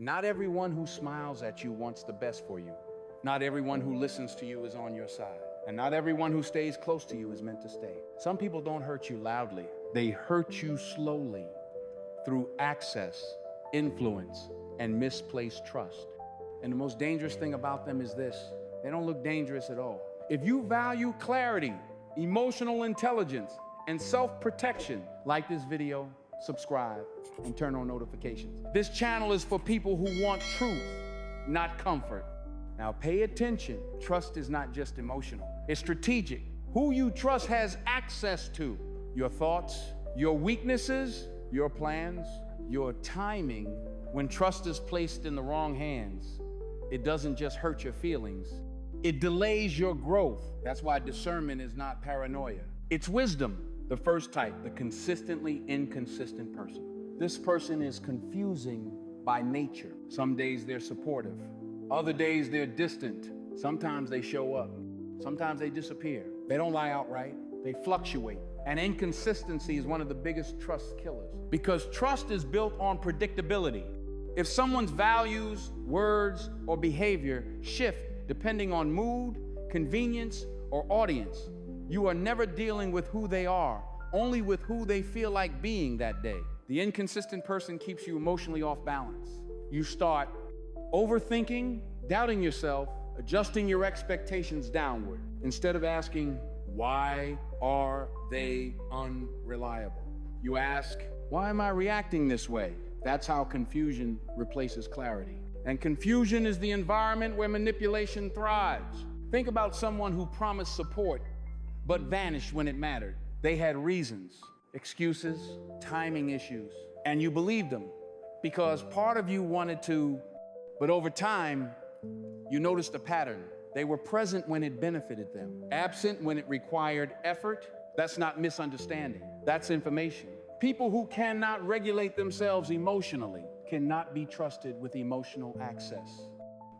Not everyone who smiles at you wants the best for you. Not everyone who listens to you is on your side. And not everyone who stays close to you is meant to stay. Some people don't hurt you loudly. They hurt you slowly through access, influence, and misplaced trust. And the most dangerous thing about them is this: they don't look dangerous at all. If you value clarity, emotional intelligence, and self-protection, like this video, subscribe, and turn on notifications. This channel is for people who want truth, not comfort. Now pay attention. Trust is not just emotional. It's strategic. Who you trust has access to your thoughts, your weaknesses, your plans, your timing. When trust is placed in the wrong hands, it doesn't just hurt your feelings, it delays your growth. That's why discernment is not paranoia. It's wisdom. The first type, the consistently inconsistent person. This person is confusing by nature. Some days they're supportive. Other days they're distant. Sometimes they show up. Sometimes they disappear. They don't lie outright. They fluctuate. And inconsistency is one of the biggest trust killers, because trust is built on predictability. If someone's values, words, or behavior shift depending on mood, convenience, or audience, you are never dealing with who they are, only with who they feel like being that day. The inconsistent person keeps you emotionally off balance. You start overthinking, doubting yourself, adjusting your expectations downward, instead of asking, why are they unreliable? You ask, why am I reacting this way? That's how confusion replaces clarity. And confusion is the environment where manipulation thrives. Think about someone who promised support but vanished when it mattered. They had reasons, excuses, timing issues, and you believed them because part of you wanted to, but over time, you noticed a pattern. They were present when it benefited them, absent when it required effort. That's not misunderstanding, that's information. People who cannot regulate themselves emotionally cannot be trusted with emotional access.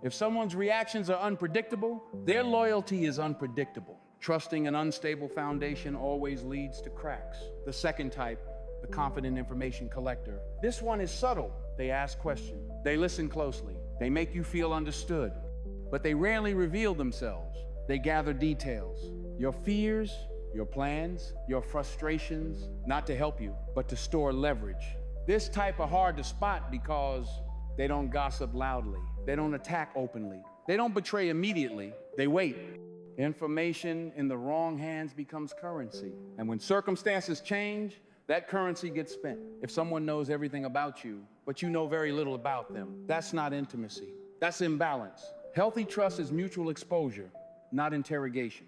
If someone's reactions are unpredictable, their loyalty is unpredictable. Trusting an unstable foundation always leads to cracks. The second type, the confident information collector. This one is subtle. They ask questions. They listen closely. They make you feel understood, but they rarely reveal themselves. They gather details, your fears, your plans, your frustrations, not to help you, but to store leverage. This type are hard to spot because they don't gossip loudly. They don't attack openly. They don't betray immediately. They wait. Information in the wrong hands becomes currency. And when circumstances change, that currency gets spent. If someone knows everything about you, but you know very little about them, that's not intimacy. That's imbalance. Healthy trust is mutual exposure, not interrogation.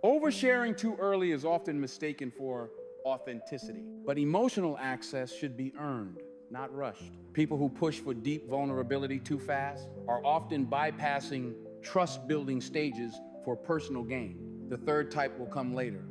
Oversharing too early is often mistaken for authenticity, but emotional access should be earned, not rushed. People who push for deep vulnerability too fast are often bypassing trust-building stages for personal gain. The third type will come later,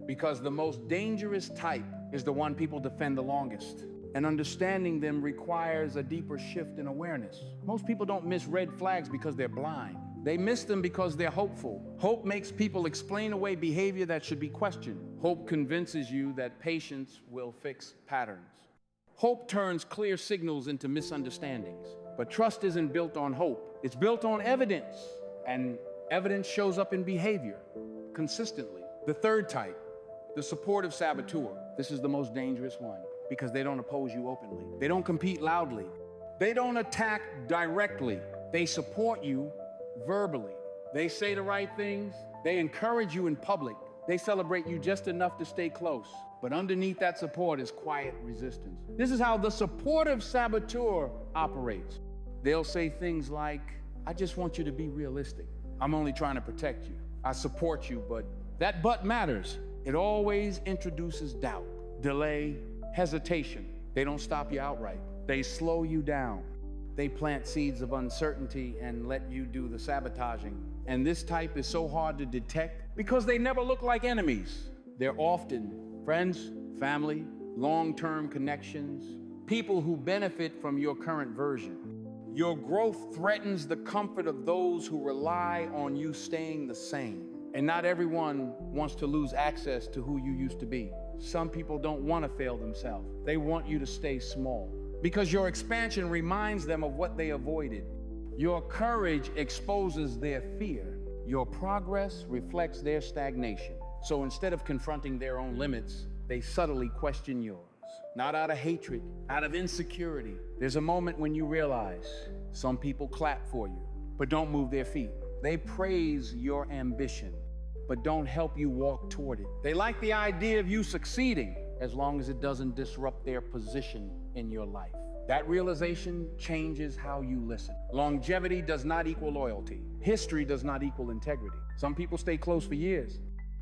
because the most dangerous type is the one people defend the longest. And understanding them requires a deeper shift in awareness. Most people don't miss red flags because they're blind. They miss them because they're hopeful. Hope makes people explain away behavior that should be questioned. Hope convinces you that patience will fix patterns. Hope turns clear signals into misunderstandings. But trust isn't built on hope. It's built on evidence. And evidence shows up in behavior consistently. The third type, the supportive saboteur. This is the most dangerous one because they don't oppose you openly. They don't compete loudly. They don't attack directly. They support you verbally. They say the right things. They encourage you in public. They celebrate you just enough to stay close. But underneath that support is quiet resistance. This is how the supportive saboteur operates. They'll say things like, I just want you to be realistic. I'm only trying to protect you. I support you, but that but matters. It always introduces doubt, delay, hesitation. They don't stop you outright. They slow you down. They plant seeds of uncertainty and let you do the sabotaging. And this type is so hard to detect because they never look like enemies. They're often friends, family, long-term connections, people who benefit from your current version. Your growth threatens the comfort of those who rely on you staying the same. And not everyone wants to lose access to who you used to be. Some people don't want to fail themselves. They want you to stay small. because your expansion reminds them of what they avoided. Your courage exposes their fear. Your progress reflects their stagnation. So instead of confronting their own limits, they subtly question yours. Not out of hatred, out of insecurity. There's a moment when you realize some people clap for you, but don't move their feet. They praise your ambition, but don't help you walk toward it. They like the idea of you succeeding as long as it doesn't disrupt their position in your life. That realization changes how you listen. Longevity does not equal loyalty. History does not equal integrity. Some people stay close for years,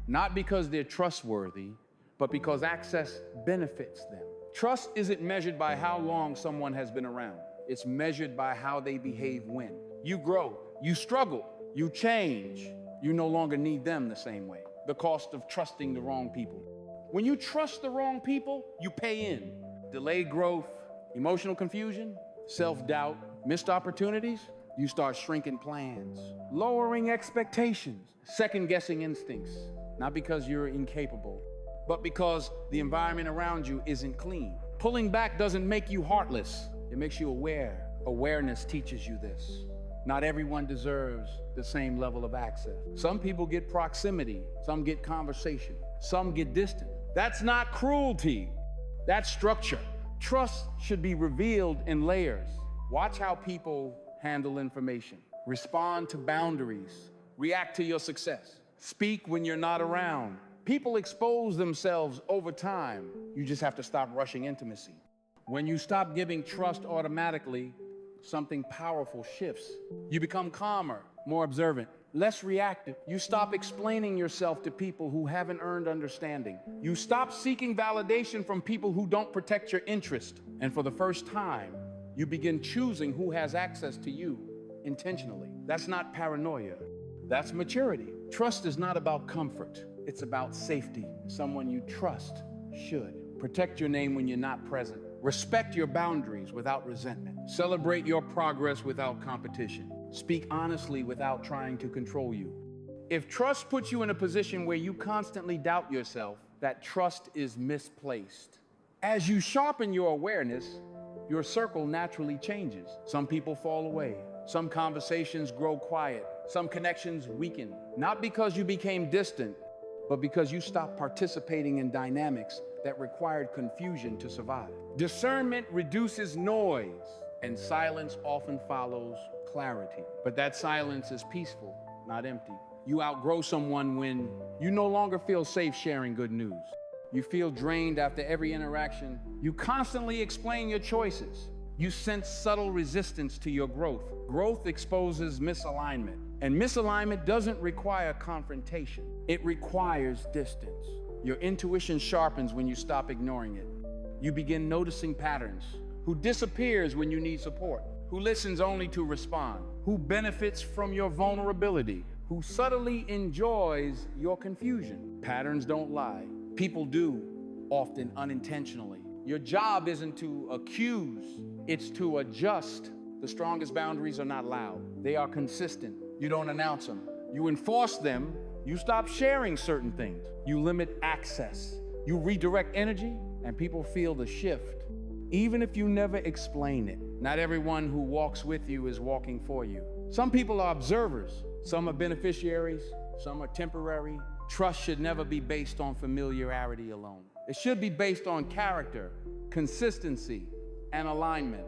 not because they're trustworthy, but because access benefits them. Trust isn't measured by how long someone has been around. It's measured by how they behave when. You grow, you struggle, you change. You no longer need them the same way. The cost of trusting the wrong people. When you trust the wrong people, you pay in. Delayed growth, emotional confusion, self-doubt, missed opportunities, you start shrinking plans, lowering expectations, second-guessing instincts, not because you're incapable, but because the environment around you isn't clean. Pulling back doesn't make you heartless. It makes you aware. Awareness teaches you this. Not everyone deserves the same level of access. Some people get proximity, some get conversation, some get distant. That's not cruelty, that's structure. Trust should be revealed in layers. Watch how people handle information. Respond to boundaries. React to your success. Speak when you're not around. People expose themselves over time. You just have to stop rushing intimacy. When you stop giving trust automatically, something powerful shifts. You become calmer, more observant, less reactive. You stop explaining yourself to people who haven't earned understanding. You stop seeking validation from people who don't protect your interest. And for the first time, you begin choosing who has access to you intentionally. That's not paranoia. That's maturity. Trust is not about comfort. It's about safety. Someone you trust should. Protect your name when you're not present. Respect your boundaries without resentment. Celebrate your progress without competition. Speak honestly without trying to control you. If trust puts you in a position where you constantly doubt yourself, that trust is misplaced. As you sharpen your awareness, your circle naturally changes. Some people fall away. Some conversations grow quiet. Some connections weaken. Not because you became distant, but because you stopped participating in dynamics that required confusion to survive. Discernment reduces noise, and silence often follows clarity. But that silence is peaceful, not empty. You outgrow someone when you no longer feel safe sharing good news. You feel drained after every interaction. You constantly explain your choices. You sense subtle resistance to your growth. Growth exposes misalignment, and misalignment doesn't require confrontation. It requires distance. Your intuition sharpens when you stop ignoring it. You begin noticing patterns. Who disappears when you need support? Who listens only to respond? Who benefits from your vulnerability? Who subtly enjoys your confusion? Patterns don't lie. People do, often unintentionally. Your job isn't to accuse, it's to adjust. The strongest boundaries are not loud. They are consistent. You don't announce them. You enforce them. You stop sharing certain things. You limit access. You redirect energy, and people feel the shift, even if you never explain it. Not everyone who walks with you is walking for you. Some people are observers. Some are beneficiaries. Some are temporary. Trust should never be based on familiarity alone. It should be based on character, consistency, and alignment.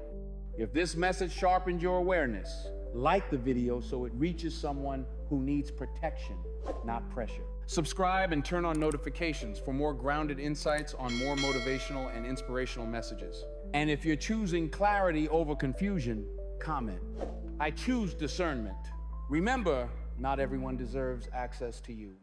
If this message sharpened your awareness, like the video so it reaches someone who needs protection, not pressure. Subscribe and turn on notifications for more grounded insights on more motivational and inspirational messages. And if you're choosing clarity over confusion, comment. I choose discernment. Remember, not everyone deserves access to you.